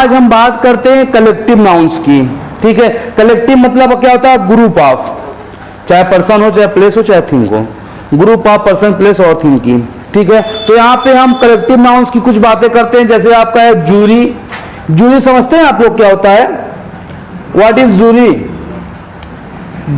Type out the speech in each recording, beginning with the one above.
आज हम बात करते हैं कलेक्टिव नाउन्स की। ठीक है, कलेक्टिव मतलब क्या होता है? ग्रुप ऑफ, चाहे पर्सन हो, चाहे प्लेस हो, चाहे थिंग हो, ग्रुप ऑफ पर्सन, प्लेस और थिंग की। ठीक है, तो यहां पे हम कलेक्टिव नाउन्स की कुछ बातें करते हैं। जैसे आपका है जूरी। जूरी समझते हैं आप लोग क्या होता है? What is jury?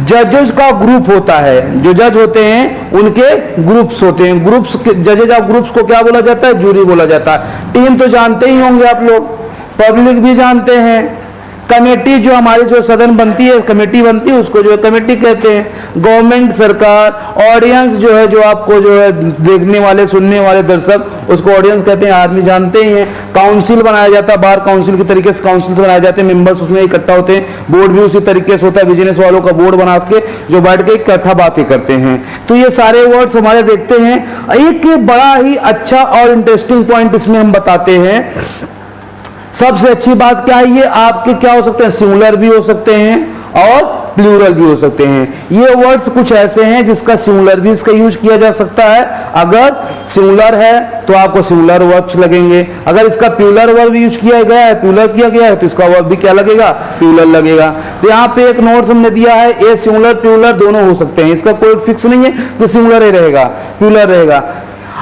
जजेस का ग्रुप होता है, जो जज होते हैं उनके ग्रुप्स होते हैं। ग्रुप्स, जजेस ऑफ ग्रुप्स को क्या बोला जाता है? जूरी बोला जाता है। टीम तो जानते ही होंगे आप लोग, पब्लिक भी जानते हैं। कमेटी जो हमारी जो सदन बनती है, कमेटी बनती है, उसको जो है कमेटी कहते हैं। गवर्नमेंट, सरकार, ऑडियंस जो है, जो आपको जो है देखने वाले, सुनने वाले दर्शक, उसको ऑडियंस कहते हैं, आदमी जानते ही हैं। काउंसिल बनाया जाता है, बार काउंसिल के तरीके से काउंसिल बनाए जाते हैं, मेंबर्स उसमें इकट्ठा होते हैं। बोर्ड भी उसी तरीके से होता है, बिजनेस वालों का बोर्ड बना के जो बैठ के इकट्ठा बातें करते हैं। तो ये सारे वर्ड्स हमारे देखते हैं। एक बड़ा ही अच्छा और इंटरेस्टिंग पॉइंट इसमें हम बताते हैं। सबसे अच्छी बात क्या है? ये आपके क्या हो सकते हैं? सिंगुलर भी हो सकते हैं और प्लूरल भी हो सकते हैं। ये वर्ड्स कुछ ऐसे हैं जिसका सिंगुलर भी इसका यूज किया जा सकता है। अगर सिंगुलर है तो आपको सिंगुलर वर्ब्स लगेंगे। अगर इसका प्लूरल वर्ब यूज किया गया है, प्लूरल किया गया है, तो इसका वर्ब भी क्या लगेगा? प्लूरल लगेगा। तो यहाँ पे एक नोट्स हमने दिया है, ए सिंगुलर प्लूरल दोनों हो सकते हैं। इसका कोई फिक्स नहीं है कि सिंगुलर ही रहेगा, प्लूरल रहेगा।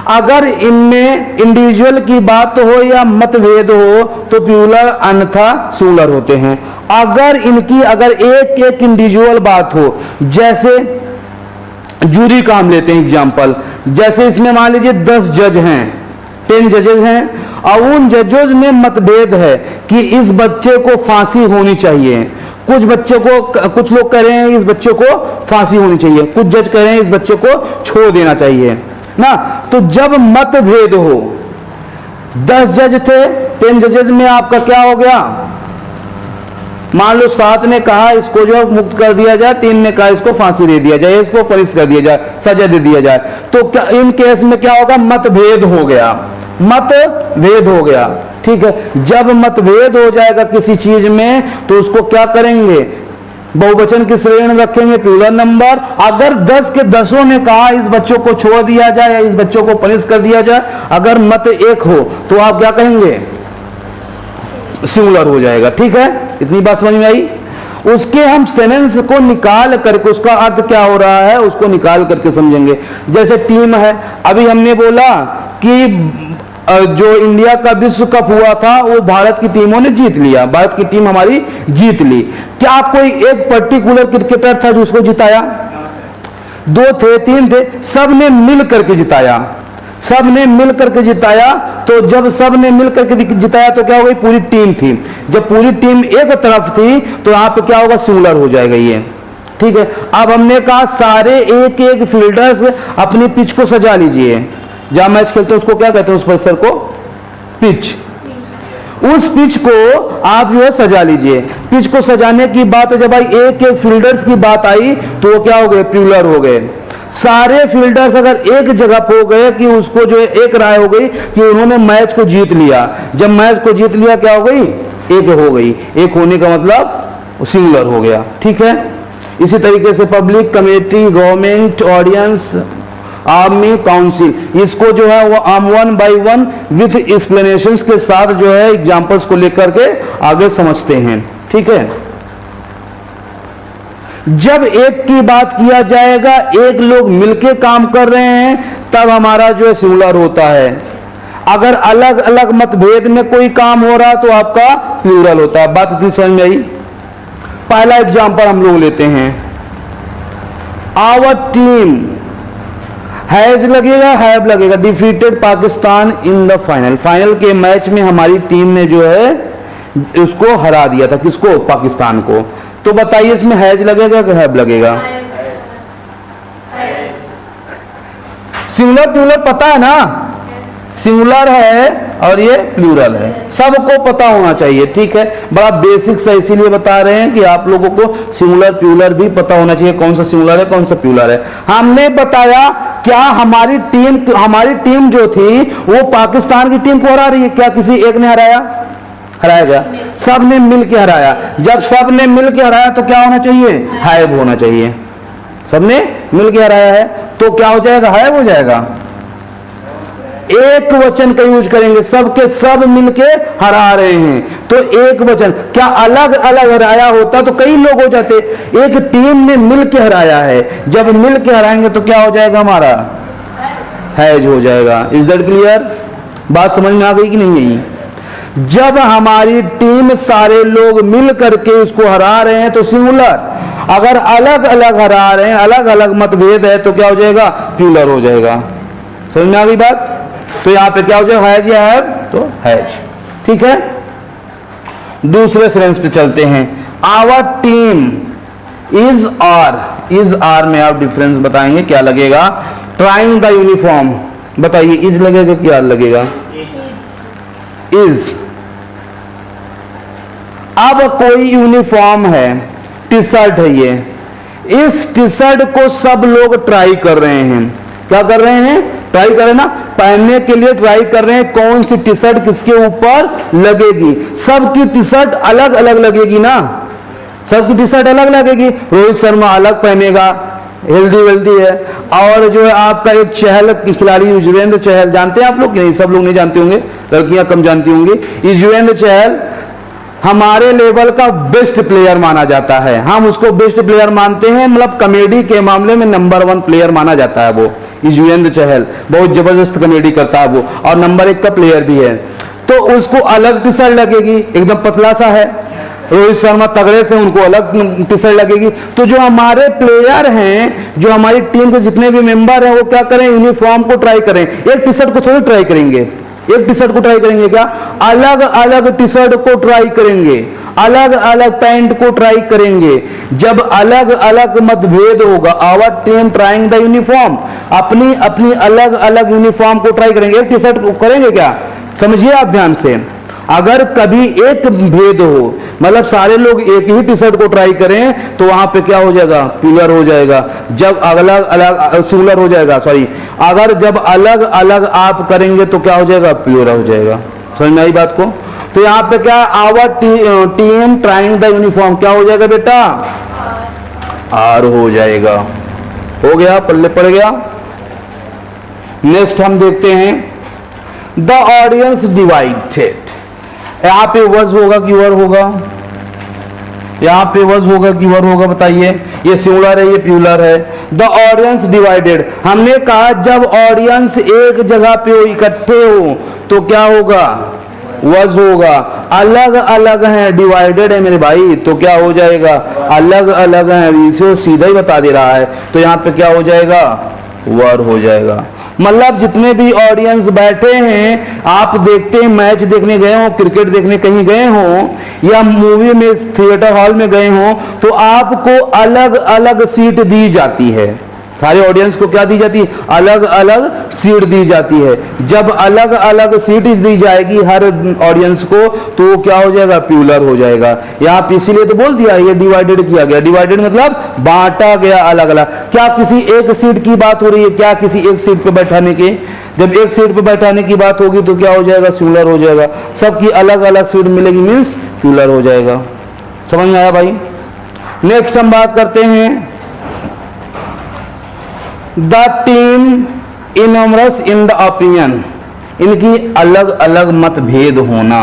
अगर इनमें इंडिविजुअल की बात हो या मतभेद हो तो प्लूरल अन्यथा सिंगुलर होते हैं। अगर एक एक इंडिविजुअल बात हो, जैसे जूरी का हम लेते हैं एग्जांपल। जैसे इसमें मान लीजिए 10 जज हैं, 10 जजेस हैं, और उन जजेस में मतभेद है कि इस बच्चे को फांसी होनी चाहिए। कुछ लोग कह रहे हैं इस बच्चे को फांसी होनी चाहिए, कुछ जज कह रहे हैं इस बच्चे को छोड़ देना चाहिए ना। तो जब मतभेद हो, 10 जज थे, 10 जजेस में आपका क्या हो गया? मान लो 7 ने कहा इसको जो मुक्त कर दिया जाए, 3 ने कहा इसको फांसी दे दिया जाए, इसको पनिश कर दिया जाए, सजा दे दिया जाए। तो क्या इन केस में क्या होगा? मतभेद हो गया, मतभेद हो गया। ठीक है, जब मतभेद हो जाएगा किसी चीज में तो उसको क्या करेंगे? बहुवचन की श्रेणी में रखेंगे, प्लूरल नंबर। अगर 10 के 10 ने कहा इस बच्चों को छोड़ दिया जाए या इस बच्चों को पनिश कर दिया जाए, अगर मत एक हो तो आप क्या कहेंगे? सिंगुलर हो जाएगा। ठीक है, इतनी बात समझ में आई? उसके हम सेंटेंस को निकाल करके उसका अर्थ क्या हो रहा है उसको निकाल करके समझेंगे। जैसे टीम है, अभी हमने बोला कि जो इंडिया का विश्व कप हुआ था वो भारत की टीमों ने जीत लिया, भारत की टीम हमारी जीत ली। क्या कोई एक पर्टिकुलर क्रिकेटर था जो उसको जिताया? 2 थे, 3 थे, सब ने मिल करके जिताया, सब ने मिल करके जिताया। तो जब सब ने मिल करके जिताया तो क्या हो गई? पूरी टीम थी। जब पूरी टीम एक तरफ थी तो यहां पे क्या होगा? सिंगुलर हो जाएगा ये। ठीक है, अब हमने कहा सारे एक एक फील्डर्स अपनी पिच को सजा लीजिए। जहां मैच खेलते हैं उसको क्या कहते हैं? उस परिसर को पिच। उस पिच को आप जो है सजा लीजिए। पिच को सजाने की बात जब आई, एक एक फील्डर्स की बात आई तो वो क्या हो गए? प्लूरल हो गए। सारे फील्डर्स अगर एक जगह पे हो गए कि उसको जो है एक राय हो गई कि उन्होंने मैच को जीत लिया। जब मैच को जीत लिया क्या हो गई? एक हो गई। एक होने का मतलब सिंगुलर हो गया। ठीक है, इसी तरीके से public, committee, government, audience, army, council, इसको जो है वो हम 1 by 1 विथ एक्सप्लेनेशंस के साथ जो है एग्जांपल्स को लेकर के आगे समझते हैं। ठीक है, जब एक की बात किया जाएगा, एक लोग मिलके काम कर रहे हैं, तब हमारा जो है सिंगुलर होता है। अगर अलग अलग मतभेद में कोई काम हो रहा तो आपका प्लूरल होता है। बात इतनी समझ में आई? पहला एग्जांपल हम लोग लेते हैं, आवर टीम हैज लगेगा, हैव लगेगा, defeated Pakistan in the final. Final के मैच में हमारी टीम ने जो है उसको हरा दिया था। किसको? पाकिस्तान को। तो बताइए इसमें हैज लगेगा कि हैव लगेगा? सिंगुलर प्लूरल पता है ना? सिंगुलर है और ये प्लूरल है, सबको पता होना चाहिए। ठीक है, बड़ा बेसिक्स है, इसीलिए बता रहे हैं कि आप लोगों को सिंगुलर प्लूरल भी पता होना चाहिए, कौन सा सिंगुलर है कौन सा प्लूरल है। हमने बताया क्या हमारी टीम जो थी वो पाकिस्तान की टीम को हरा रही है। क्या किसी एक ने हराया? हराया गया, सब ने मिल के हराया। जब सब ने मिल के हराया तो क्या होना चाहिए? हैव होना चाहिए। सबने मिल के हराया है तो क्या हो जाएगा? हैव हो जाएगा। एक वचन का यूज करेंगे, सबके सब मिलके हरा रहे हैं तो एक वचन। क्या अलग अलग हराया होता तो कई लोग हो जाते, एक टीम ने मिलके हराया है, जब मिलके हराएंगे तो क्या हो जाएगा, हमारा हैज हो जाएगा। Is that clear? बात समझ में आ गई कि नहीं आई? जब हमारी टीम सारे लोग मिल करके उसको हरा रहे हैं तो सिंगुलर, अगर अलग अलग हरा रहे हैं, अलग अलग मतभेद है तो क्या हो जाएगा, प्लूरल हो जाएगा। समझ में आ गई बात? तो यहां पे क्या हो जाएगा, हैज या हैव, तो हैज। ठीक है, दूसरे सेंटेंस पे चलते हैं। आवर टीम इज आर में आप डिफरेंस बताएंगे, क्या लगेगा? ट्राइंग द यूनिफॉर्म, बताइए इज लगेगा क्या लगेगा? इज। अब कोई यूनिफॉर्म है, टी शर्ट है ये, इस टी शर्ट को सब लोग ट्राई कर रहे हैं। क्या कर रहे हैं? ट्राई कर रहे हैं ना, पहनने के लिए ट्राई कर रहे हैं कौन सी टी शर्ट किसके ऊपर लगेगी। सबकी टी शर्ट अलग अलग लगेगी ना, सबकी टी शर्ट अलग लगेगी। रोहित शर्मा अलग पहनेगा, हेल्दी वेल्दी है, और जो है आपका एक चहल खिलाड़ी युजवेंद्र चहल, जानते हैं आप लोग? नहीं, सब लोग नहीं जानते होंगे, लड़कियां कम जानती होंगी। युजवेंद्र चहल हमारे लेवल का बेस्ट प्लेयर माना जाता है, हम उसको बेस्ट प्लेयर मानते हैं, मतलब कॉमेडी के मामले में नंबर 1 प्लेयर माना जाता है वो युजवेंद्र चहल। बहुत जबरदस्त कॉमेडी करता है वो, और नंबर 1 का प्लेयर भी है। तो उसको अलग टी शर्ट लगेगी, एकदम पतला सा है। रोहित शर्मा तगड़े से, उनको अलग टी शर्ट लगेगी। तो जो हमारे प्लेयर हैं, जो हमारी टीम के जितने भी मेंबर हैं, वो क्या करें, यूनिफॉर्म को ट्राई करें। एक टी शर्ट को थोड़ी ट्राई करेंगे, एक टी शर्ट को ट्राई करेंगे क्या, अलग अलग टी शर्ट को ट्राई करेंगे, अलग अलग पैंट को ट्राई करेंगे। जब अलग अलग मतभेद होगा, our team trying the uniform, अपनी अपनी अलग अलग यूनिफॉर्म को ट्राई करेंगे। एक टी शर्ट को करेंगे क्या, समझिए आप ध्यान से। अगर कभी एक भेद हो, मतलब सारे लोग एक ही टी शर्ट को ट्राई करें, तो वहां पे क्या हो जाएगा, प्लूरल हो जाएगा। जब अलग अलग सिंगुलर हो जाएगा, सॉरी, अगर जब अलग अलग आप करेंगे तो क्या हो जाएगा, प्लूरल हो जाएगा। समझ में आई बात को? तो यहाँ पे क्या, our team trying the uniform, क्या हो जाएगा बेटा, आर हो जाएगा। हो गया, पल्ले पड़ गया। नेक्स्ट हम देखते हैं, द ऑडियंस डिवाइडेड। यहां पे वज होगा कि वर होगा, यहां पे वज होगा कि वर होगा, बताइए। ये सिंगुलर है, ये प्लूरल है। द ऑडियंस डिवाइडेड, हमने कहा जब ऑडियंस एक जगह पे इकट्ठे हो तो क्या होगा, वज होगा। अलग अलग हैं, डिवाइडेड है मेरे भाई, तो क्या हो जाएगा, अलग अलग हैं। इसे सीधा ही बता दे रहा है, तो यहां पे क्या हो जाएगा, वर हो जाएगा। मतलब जितने भी ऑडियंस बैठे हैं, आप देखते हैं, मैच देखने गए हो, क्रिकेट देखने कहीं गए हो, या मूवी में थिएटर हॉल में गए हो, तो आपको अलग अलग सीट दी जाती है। सारे ऑडियंस को क्या दी जाती है, अलग अलग सीट दी जाती है। जब अलग अलग सीट दी जाएगी हर ऑडियंस को, तो क्या हो जाएगा, प्लूरल हो जाएगा। यहाँ पे इसीलिए तो बोल दिया, ये डिवाइडेड किया गया। डिवाइडेड मतलब बांटा गया अलग अलग। क्या किसी एक सीट की बात हो रही है, क्या किसी एक सीट पे बैठाने की? जब एक सीट पे बैठाने की बात होगी तो क्या हो जाएगा, सिंगुलर हो जाएगा। सबकी अलग अलग सीट मिलेगी, मीन्स प्लूरल हो जाएगा। समझ में आया भाई? नेक्स्ट हम बात करते हैं, the team unanimous in the opinion. इनकी अलग अलग मतभेद होना,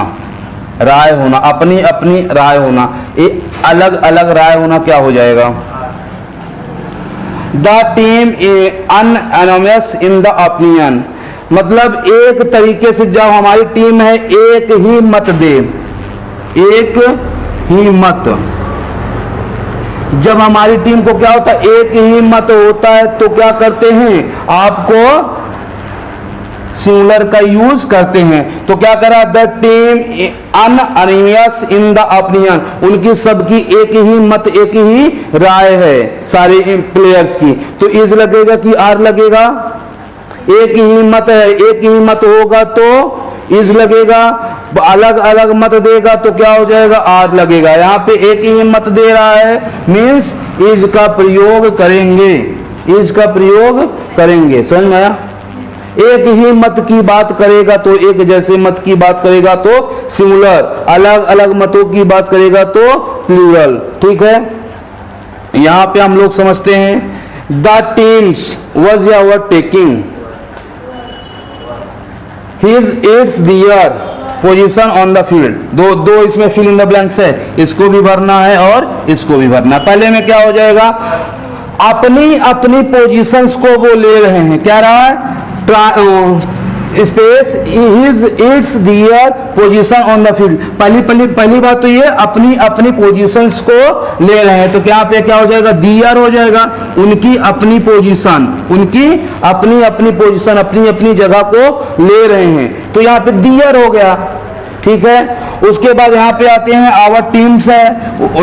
राय होना, अपनी अपनी राय होना, एक अलग अलग राय होना, क्या हो जाएगा, the team unanimous in the opinion. मतलब एक तरीके से जब हमारी टीम है, एक ही मत दे, एक ही मत। जब हमारी टीम को क्या होता है, एक ही मत होता है, तो क्या करते हैं, आपको सिंगुलर का यूज करते हैं। तो क्या करा, the team unanimous in the opinion, उनकी सबकी एक ही मत, एक ही राय है सारे प्लेयर्स की। तो इज लगेगा कि आर लगेगा, एक ही मत है, एक ही मत होगा तो इज लगेगा, अलग अलग मत देगा तो क्या हो जाएगा, आर लगेगा। यहाँ पे एक ही मत दे रहा है, मीन्स इज का प्रयोग करेंगे, इज का प्रयोग करेंगे। समझ में आया? एक ही मत की बात करेगा तो एक जैसे मत की बात करेगा तो सिंगुलर, अलग अलग मतों की बात करेगा तो प्लूरल। ठीक है, यहां पे हम लोग समझते हैं, द टीम्स वॉज या were taking. His its their position on the field. दो इसमें फिल इन द ब्लैंक्स है, इसको भी भरना है और इसको भी भरना है। पहले में क्या हो जाएगा, अपनी अपनी पोजीशंस को वो ले रहे हैं, क्या रहा है, space is it's their position on the field. पहली बात तो ये अपनी अपनी पोजीशंस को ले रहे हैं, तो क्या पे क्या हो जाएगा, दियर हो जाएगा, उनकी अपनी पोजीशन, उनकी अपनी अपनी पोजीशन, अपनी अपनी जगह को ले रहे हैं, तो यहाँ पे दियर हो गया। ठीक है, उसके बाद यहाँ पे आते हैं आवर टीम्स है,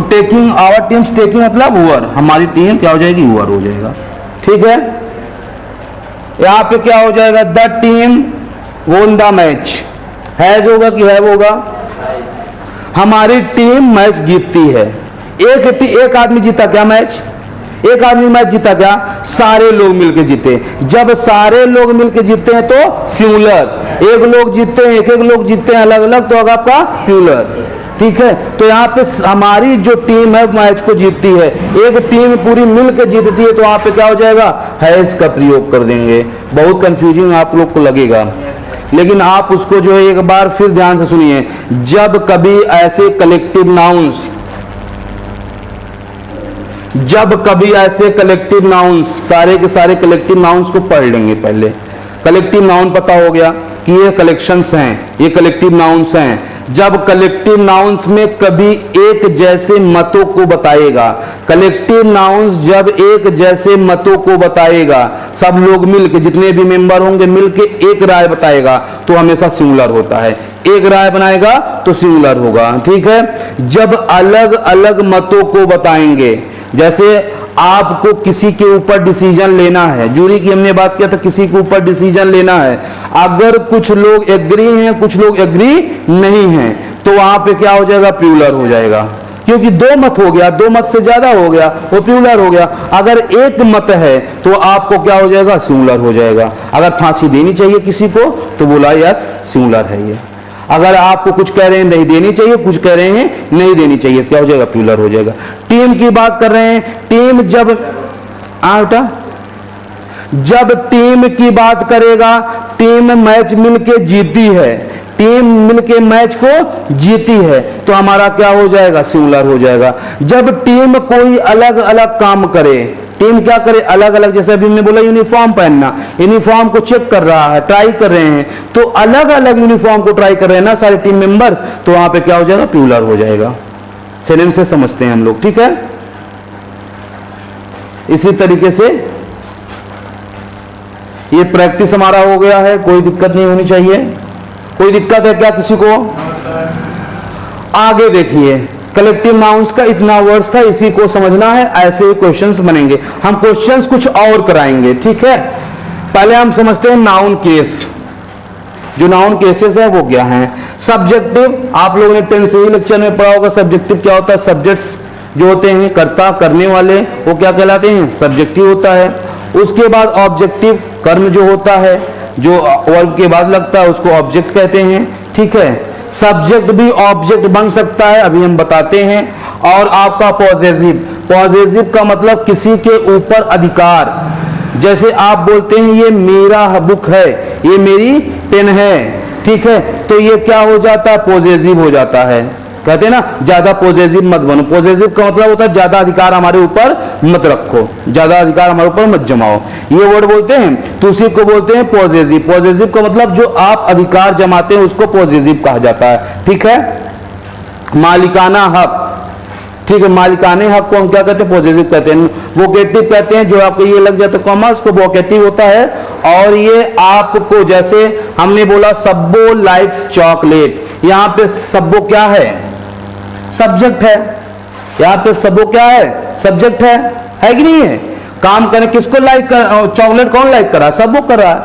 टेकिंग आवर टीम्स, टेकिंग मतलब हुअर, हमारी टीम क्या हो जाएगी, हुअर हो जाएगा। ठीक है, यहाँ पे क्या हो जाएगा, the team won the match, has होगा कि हैव होगा, हमारी टीम मैच जीतती है। एक आदमी जीता क्या मैच, एक आदमी मैच जीता क्या, सारे लोग मिलके जीते। जब सारे लोग मिलके जीते हैं तो सिंगुलर, एक लोग जीतते हैं, एक लोग जीतते हैं अलग अलग, तो आपका प्लूरल। ठीक है, तो यहाँ पे हमारी जो टीम है मैच को जीतती है, एक टीम पूरी मिलकर जीतती है, तो वहां पे क्या हो जाएगा, हैज का प्रयोग कर देंगे। बहुत कंफ्यूजिंग आप लोग को लगेगा, लेकिन आप उसको जो है एक बार फिर ध्यान से सुनिए। जब कभी ऐसे कलेक्टिव नाउन्स, सारे के सारे कलेक्टिव नाउन्स को पढ़ लेंगे। पहले कलेक्टिव नाउन पता हो गया कि ये कलेक्शंस हैं, ये कलेक्टिव नाउन्स हैं। जब कलेक्टिव नाउन्स में कभी एक जैसे मतों को बताएगा, कलेक्टिव नाउन्स जब एक जैसे मतों को बताएगा, सब लोग मिलके, जितने भी मेंबर होंगे मिलके एक राय बताएगा, तो हमेशा सिंगुलर होता है। एक राय बनाएगा तो सिंगुलर होगा। ठीक है, जब अलग अलग मतों को बताएंगे, जैसे आपको किसी के ऊपर डिसीजन लेना है, जूरी की हमने बात किया था, किसी के ऊपर डिसीजन लेना है, अगर कुछ लोग एग्री हैं, कुछ लोग एग्री नहीं हैं, तो वहां पे क्या हो जाएगा, प्लूरल हो जाएगा, क्योंकि दो मत हो गया, दो मत से ज्यादा हो गया, वो प्लूरल हो गया। अगर एक मत है तो आपको क्या हो जाएगा, सिंगुलर हो जाएगा। अगर फांसी देनी चाहिए किसी को तो बोला यस सिंगुलर है ये। अगर आपको कुछ कह रहे हैं नहीं देनी चाहिए, कुछ कह रहे हैं नहीं देनी चाहिए, क्या हो जाएगा, प्लूरल हो जाएगा। टीम की बात कर रहे हैं, टीम जब जब टीम की बात करेगा, टीम मैच मिलके जीती है, टीम मिलके मैच को जीती है, तो हमारा क्या हो जाएगा, सिंगुलर हो जाएगा। जब टीम कोई अलग अलग काम करे, टीम क्या करे, अलग अलग, जैसे अभी मैंने बोला यूनिफॉर्म पहनना, यूनिफॉर्म को चेक कर रहा है, ट्राई कर रहे हैं, तो अलग अलग यूनिफॉर्म को ट्राई कर रहे हैं ना सारे टीम मेंबर, तो वहां पे क्या हो जाएगा, प्लूरल हो जाएगा। सेंटेंस से समझते हैं हम लोग। ठीक है, इसी तरीके से ये प्रैक्टिस हमारा हो गया है, कोई दिक्कत नहीं होनी चाहिए। कोई दिक्कत है क्या किसी को? आगे देखिए, कलेक्टिव नाउन्स का इतना वर्ड्स था, इसी को समझना है, ऐसे क्वेश्चंस बनेंगे। हम क्वेश्चंस कुछ और कराएंगे। ठीक है, पहले हम समझते हैं नाउन केस। जो नाउन केसेस है वो क्या है? सब्जेक्टिव, आप लोगों ने 10th लेक्चर में पढ़ा होगा, सब्जेक्टिव क्या होता है। सब्जेक्ट्स जो होते हैं, कर्ता करने वाले, वो क्या कहलाते हैं, सब्जेक्टिव होता है। उसके बाद ऑब्जेक्टिव, कर्म जो होता है, जो वर्ब के बाद लगता है, उसको ऑब्जेक्ट कहते हैं। ठीक है, सब्जेक्ट भी ऑब्जेक्ट बन सकता है, अभी हम बताते हैं। और आपका पॉसेसिव, पॉसेसिव का मतलब किसी के ऊपर अधिकार। जैसे आप बोलते हैं ये मेरा बुक है, ये मेरी पेन है, ठीक है, तो ये क्या हो जाता है, पॉसेसिव हो जाता है। कहते हैं ना, ज्यादा पॉसेसिव मत बनो। पॉसेसिव का मतलब होता है ज्यादा अधिकार हमारे ऊपर मत रखो, ज्यादा अधिकार हमारे ऊपर मत जमाओ, ये वर्ड बोलते हैं, तो उसी को बोलते हैं पॉसेसिव। पॉसेसिव का मतलब जो आप अधिकार जमाते हैं उसको पॉसेसिव कहा जाता है। ठीक है, मालिकाना हक, ठीक है, मालिकाने हक को हम क्या कहते हैं, पॉसेसिव कहते हैं। वोकेटिव कहते हैं, जो आपको ये लग जाता है कॉमा, उसको वोकेटिव होता है। और ये आपको, जैसे हमने बोला सब्बो लाइक्स चॉकलेट, यहां पे सब्बो क्या है, सब्जेक्ट है। यहां पे सब्बो क्या है, सब्जेक्ट है कि नहीं है। काम करें, किसको लाइक कर, चॉकलेट कौन लाइक कर रहा है, सब्बो कर रहा है,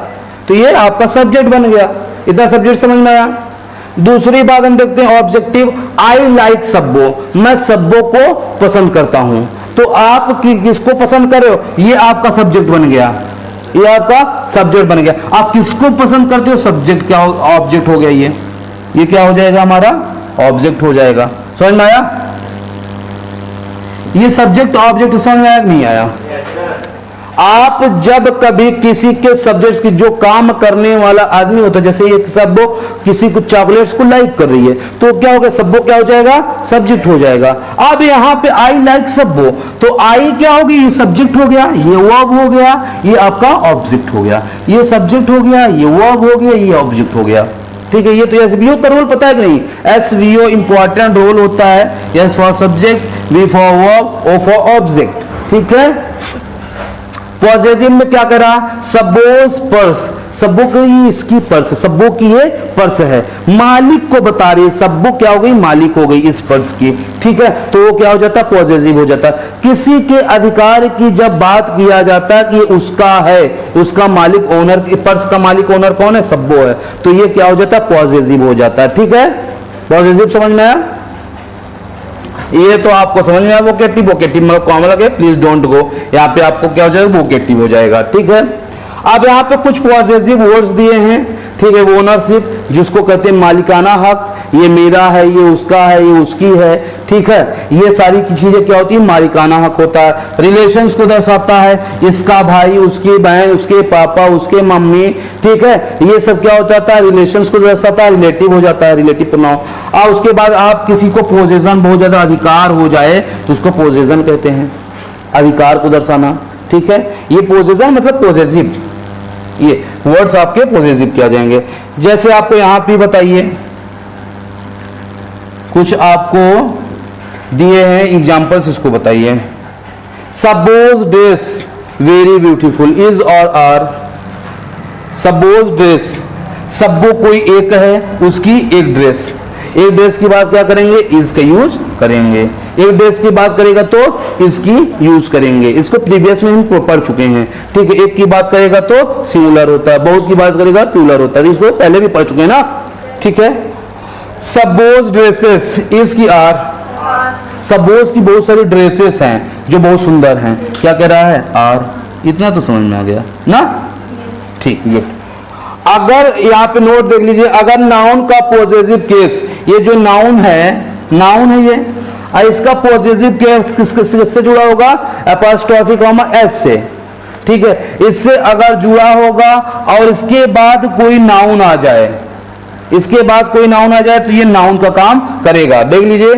तो ये आपका सब्जेक्ट बन गया। इतना सब्जेक्ट समझ में आया। दूसरी बात हम देखते हैं ऑब्जेक्टिव, आई लाइक सब्बो, मैं सब्बो को पसंद करता हूं। तो आप किसको पसंद कर रहे हो, ये आपका सब्जेक्ट बन गया, ये आपका सब्जेक्ट बन गया। आप किसको पसंद करते हो, सब्जेक्ट क्या ऑब्जेक्ट हो गया, ये क्या हो जाएगा, हमारा ऑब्जेक्ट हो जाएगा। समझ में आया? ये सब्जेक्ट ऑब्जेक्ट समझ में आया कि नहीं आया? आप जब कभी किसी के सब्जेक्ट की जो काम करने वाला आदमी होता है, जैसे ये सब्बो किसी को चॉकलेट्स को लाइक कर रही है, तो क्या होगा, सब्बो क्या हो जाएगा, सब्जेक्ट हो जाएगा। अब यहां पे आई लाइक सब्बो, तो आई क्या होगी, ये सब्जेक्ट हो गया, ये वर्ब हो गया, ये आपका ऑब्जेक्ट हो गया, ये सब्जेक्ट हो गया, ये वर्ब हो गया, ये ऑब्जेक्ट हो गया। ठीक है, ये तो एसवीओ का रोल पता है कि नहीं, एसवीओ इंपॉर्टेंट रोल होता है, S for subject, V for verb, O for object. ठीक है, पॉजिटिव में क्या करा, सपोज पर्स, सब्बो की इसकी पर्स, सब्बो की ये पर्स है, मालिक को बता रही है, सब्बो क्या हो गई, मालिक हो गई इस पर्स की। ठीक है, तो वो क्या हो जाता है, पॉजिटिव हो जाता है। किसी के अधिकार की जब बात किया जाता है कि उसका है, उसका मालिक ओनर, पर्स का मालिक ओनर कौन है, सब्बो है, तो ये क्या हो जाता है, पॉजिटिव हो जाता है। ठीक है, पॉजिटिव समझ में आया, ये तो आपको समझ में आया। वोकेटिव, वोकेटिव मतलब कॉमन लगे, प्लीज डोंट गो, यहाँ पे आपको क्या हो जाएगा, वोकेटिव हो जाएगा। ठीक है, अब यहाँ पे कुछ पॉजिटिव वर्ड्स दिए हैं। ठीक है, ओनरशिप जिसको कहते हैं मालिकाना हक, ये मेरा है, ये उसका है, ये उसकी है। ठीक है, ये सारी चीजें क्या होती है, मालिकाना हक होता है। रिलेशंस को दर्शाता है, इसका भाई, उसकी बहन, उसके पापा, उसके मम्मी। ठीक है, ये सब क्या हो जाता है, रिलेशंस को दर्शाता है, रिलेटिव हो जाता है, रिलेटिव प्रोनाउन। और उसके बाद आप किसी को पोजेशन, बहुत ज्यादा अधिकार हो जाए तो उसको पोजेशन कहते हैं, अधिकार को दर्शाना। ठीक है, ये पोजेशन मतलब पॉजिटिव, ये वर्ड्स आपके पॉजिटिव क्या जाएंगे। जैसे आपको यहां पे बताइए, कुछ आपको दिए हैं एग्जांपल्स, इसको बताइए। Suppose dress very beautiful, is और आर। सपोज ड्रेस, सब्बो कोई एक है, उसकी एक ड्रेस, एक ड्रेस की बात क्या करेंगे, इज का यूज करेंगे। एक ड्रेस की बात करेगा तो इसकी यूज करेंगे, इसको प्रीवियस में हम पढ़ चुके हैं। ठीक है, एक की बात करेगा तो सिंगुलर होता है, बहुत की बात करेगा प्लूरल होता है, इसको पहले भी पढ़ चुके हैं ना। ठीक है, सपोज ड्रेसेस, इज की आर, सपोज की बहुत सारी ड्रेसेस हैं जो बहुत सुंदर हैं, क्या कह रहा है, आर। इतना तो समझ में आ गया ना। ठीक है, अगर यहाँ पे नोट देख लीजिए, अगर नाउन का पॉजिटिव केस, ये जो नाउन है ये, और इसका पॉजिटिव केस किससे जुड़ा होगा, एपोस्ट्रोफी कॉमा एस से। ठीक है, इससे अगर जुड़ा होगा और इसके बाद कोई नाउन आ जाए, इसके बाद कोई नाउन आ जाए तो ये नाउन का काम करेगा। देख लीजिए,